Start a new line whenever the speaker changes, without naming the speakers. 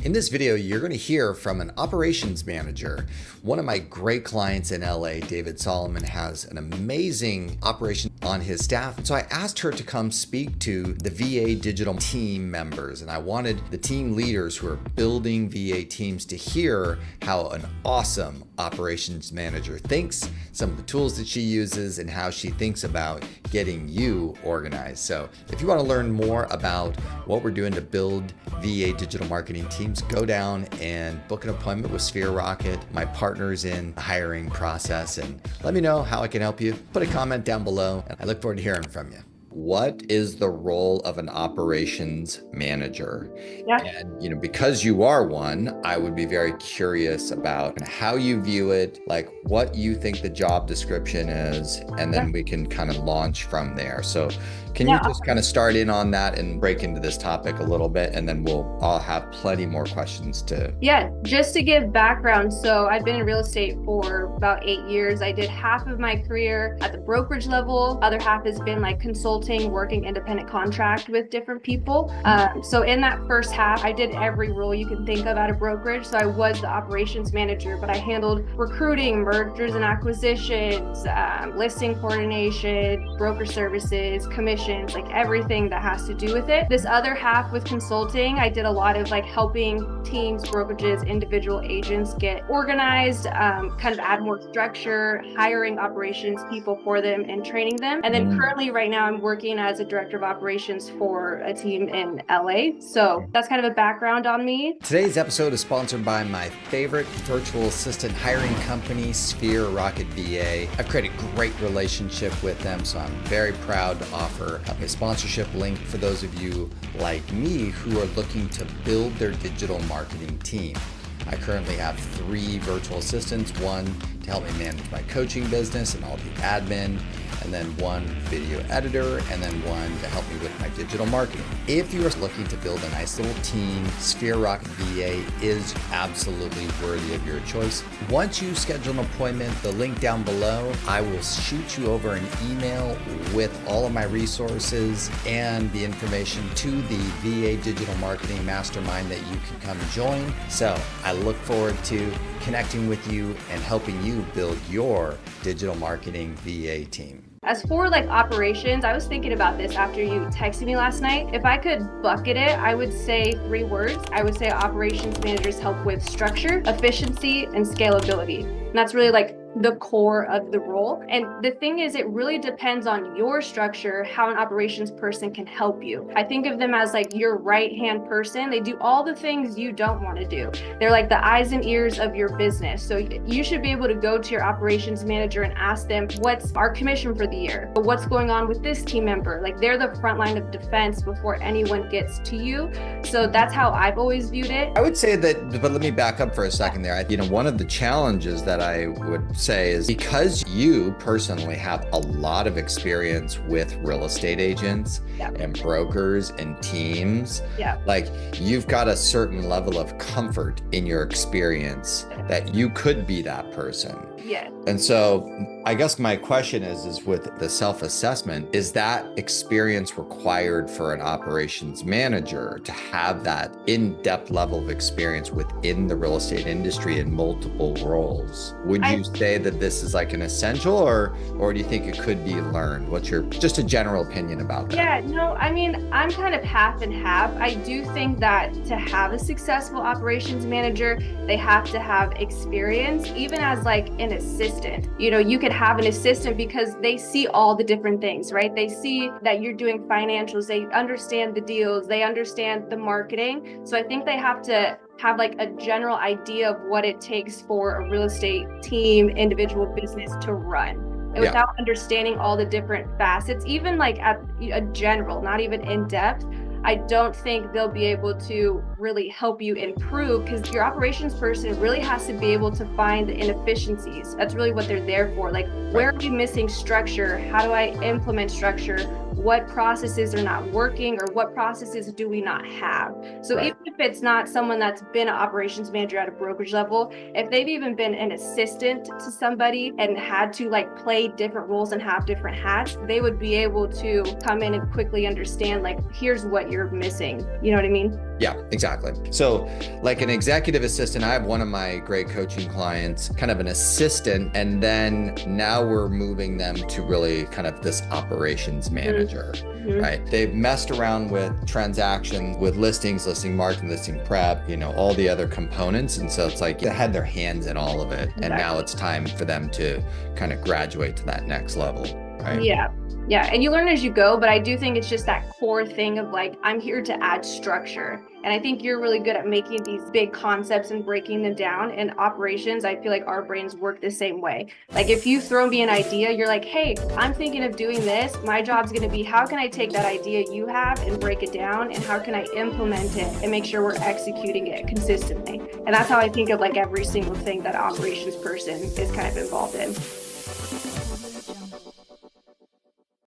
In this video, you're going to hear from an operations manager. One of my great clients in LA, David Solomon, has an amazing operation on his staff. So I asked her to come speak to the VA digital team members, and I wanted the team leaders who are building VA teams to hear how an awesome operations manager thinks, some of the tools that she uses, and how she thinks about getting you organized. So if you want to learn more about what we're doing to build VA digital marketing teams, go down and book an appointment with Sphere Rocket, my partners in the hiring process, and let me know how I can help you. Put a comment down below, and I look forward to hearing from you. What is the role of an operations manager?
Yeah.
And, because you are one, I would be very curious about how you view it, like what you think the job description is, and then we can kind of launch from there. So can you just kind of start in on that and break into this topic a little bit, and then we'll all have plenty more questions to.
Yeah, just to give background. So I've been in real estate for about 8 years. I did half of my career at the brokerage level. Other half has been like consulting, working independent contract with different people. So in that first half, I did every role you can think of at a brokerage. So I was the operations manager, but I handled recruiting, mergers and acquisitions, listing coordination, broker services, commissions, like everything that has to do with it. This other half with consulting, I did a lot of like helping teams, brokerages, individual agents get organized, kind of add more structure, hiring operations people for them and training them. And then currently right now I'm working as a director of operations for a team in LA. So that's kind of a background on me.
Today's episode is sponsored by my favorite virtual assistant hiring company, Sphere Rocket VA. I've created a great relationship with them, so I'm very proud to offer a sponsorship link for those of you like me who are looking to build their digital marketing team. I currently have 3 virtual assistants, one to help me manage my coaching business and all the admin, and then 1 video editor, and then 1 to help me with my digital marketing. If you are looking to build a nice little team, Sphere Rocket VA is absolutely worthy of your choice. Once you schedule an appointment, the link down below, I will shoot you over an email with all of my resources and the information to the VA Digital Marketing Mastermind that you can come join. So I look forward to connecting with you and helping you build your digital marketing VA team.
As for like operations, I was thinking about this after you texted me last night. If I could bucket it, I would say 3 words. I would say operations managers help with structure, efficiency, and scalability. And that's really like the core of the role. And the thing is, it really depends on your structure, how an operations person can help you. I think of them as like your right-hand person. They do all the things you don't want to do. They're like the eyes and ears of your business. So you should be able to go to your operations manager and ask them, what's our commission for the year? What's going on with this team member? Like they're the front line of defense before anyone gets to you. So that's how I've always viewed it.
I would say that, but let me back up for a second there. One of the challenges that I would say is because you personally have a lot of experience with real estate agents and brokers and teams, like you've got a certain level of comfort in your experience that you could be that person.
Yeah.
And so I guess my question is with the self-assessment, is that experience required for an operations manager to have that in-depth level of experience within the real estate industry in multiple roles? Would you say that this is like an essential, or do you think it could be learned? What's your, just a general opinion about that?
Yeah, no, I mean, I'm kind of half and half. I do think that to have a successful operations manager, they have to have experience, even as like an assistant. You could have an assistant because they see all the different things, right? They see that you're doing financials, they understand the deals, they understand the marketing. So I think they have to have like a general idea of what it takes for a real estate team, individual business to run. And without understanding all the different facets, even like at a general, not even in depth, I don't think they'll be able to really help you improve, because your operations person really has to be able to find the inefficiencies. That's really what they're there for. Like, Where are you missing structure? How do I implement structure? What processes are not working, or what processes do we not have? So even if it's not someone that's been an operations manager at a brokerage level, if they've even been an assistant to somebody and had to like play different roles and have different hats, they would be able to come in and quickly understand, like, here's what you're missing. You know what I mean?
Yeah, exactly. So like an executive assistant, I have one of my great coaching clients, kind of an assistant, and then now we're moving them to really kind of this operations manager, right? They've messed around with transactions, with listings, listing marketing, listing prep, all the other components. And so it's like they had their hands in all of it. And now it's time for them to kind of graduate to that next level, right?
Yeah. And you learn as you go, but I do think it's just that core thing of like, I'm here to add structure. And I think you're really good at making these big concepts and breaking them down. And operations, I feel like our brains work the same way. Like if you throw me an idea, you're like, hey, I'm thinking of doing this. My job's going to be, how can I take that idea you have and break it down? And how can I implement it and make sure we're executing it consistently? And that's how I think of like every single thing that an operations person is kind of involved in.